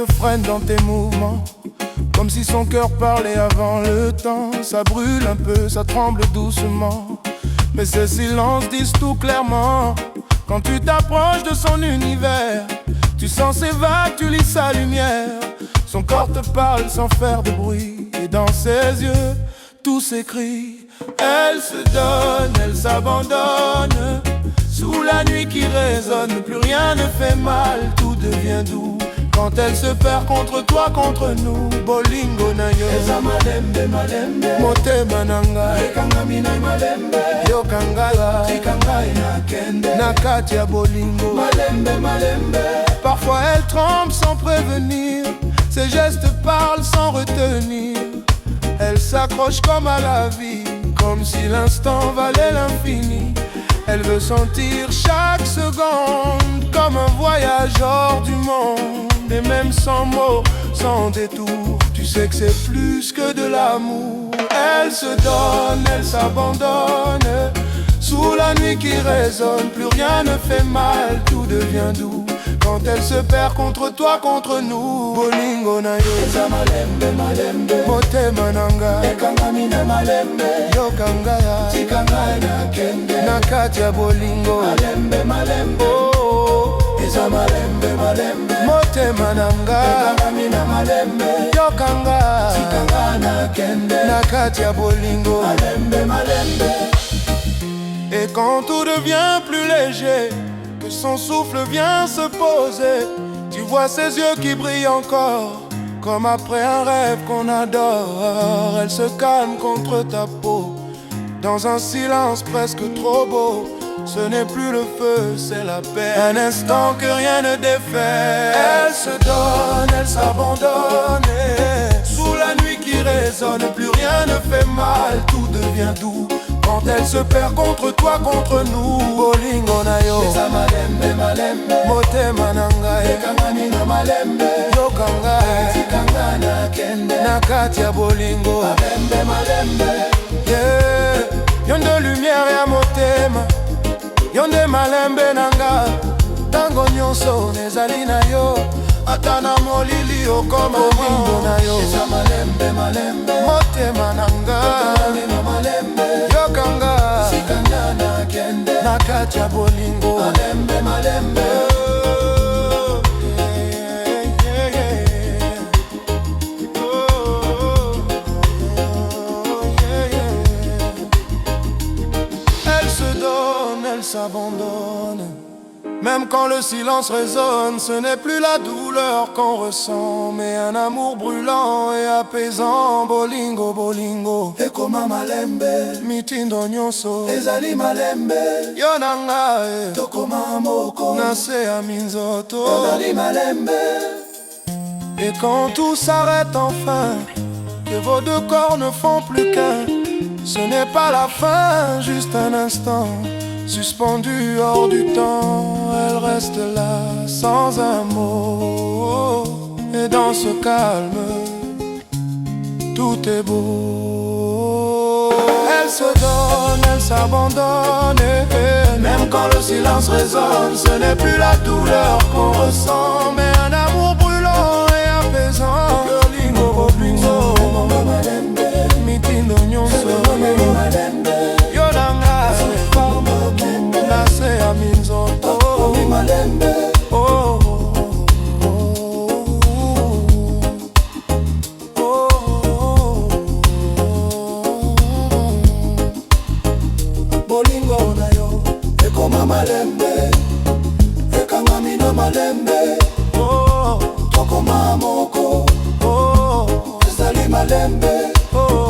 te freine dans tes mouvements, comme si son cœur parlait avant le temps. Ça brûle un peu, ça tremble doucement, mais ces silences disent tout clairement. Quand tu t'approches de son univers, tu sens ses vagues, tu lis sa lumière. Son corps te parle sans faire de bruit, et dans ses yeux, tout s'écrit. Elle se donne, elle s'abandonne, sous la nuit qui résonne. Plus rien ne fait mal, tout devient doux. Quand elle se perd contre toi, contre nous. Bolingo na yo eza malembe malembe, motema nanga ekangami na malembe. Yokangala tikangai na kende, na kati ya bolingo malembe malembe. Parfois elle tremble sans prévenir, ses gestes parlent sans retenir. Elle s'accroche comme à la vie, comme si l'instant valait l'infini. Elle veut sentir chaque seconde comme un voyage hors du monde. Et même sans mots, sans détour, tu sais que c'est plus que de l'amour. Elle se donne, elle s'abandonne, sous la nuit qui résonne. Plus rien ne fait mal, tout devient doux. Quand elle se perd contre toi, contre nous. Bolingo na yo eza malembe malembe, motema nanga ekangami na malembe. Yokangaya tikangai na kende, na kati ya bolingo malembe malembe. Oh, eza malembe malembe, motema nanga ekangami na malembe. Yokanga tikangai na kende, na kati ya bolingo malembe malembe. Et quand tout devient plus léger, que son souffle vient se poser, tu vois ses yeux qui brillent encore, comme après un rêve qu'on adore. Elle se calme contre ta peau, dans un silence presque trop beau. Ce n'est plus le feu, c'est la paix, un instant que rien ne défait. Elle se donne, elle s'abandonne, sous la nuit qui résonne. Plus rien ne fait mal, tout devient doux. Quand elle se perd contre toi, contre nous. Bolingo na yo eza malembe malembe, motema nanga ekangami na malembe. Yokanga tikanga na kende, na kati ya bolingo malembe malembe. Yeah, yonde lumière ya motema, yonde malembe nanga. Tango nyonso nezali na yo, ata na molili okoma. Bolingo na yo eza malembe malembe, motema nanga ekangami na malembe. Yokanga sikanga na kende, na kati ya bolingo malembe malembe. Oh, yeah, yeah, yeah. Oh, yeah, yeah. Elle se donne, elle s'abandonne, même quand le silence résonne. Ce n'est plus la douleur qu'on ressent, mais un amour brûlant et apaisant. Bolingo, bolingo ekoma malembe, mitindo nyonso ezali malembe. Yo nanga tokoma moko, nase ya minzoto ezali malembe. Et quand tout s'arrête enfin, que vos deux corps ne font plus qu'un, ce n'est pas la fin, juste un instant suspendue hors du temps. Elle reste là sans un mot, et dans ce calme tout est beau. Elle se donne, elle s'abandonne, même quand le silence résonne. Ce n'est plus la douleur qu'on ressent, mais un amour brûlant et apaisant. Bolingo, bolingo mitindo nyonso yonanga nase ya minzoto malembe. Oh, oh, oh. Bolingo na yo ekoma malembe, ekangami na malembe. Oh, tokoma moko, oh, ezali malembe. Oh,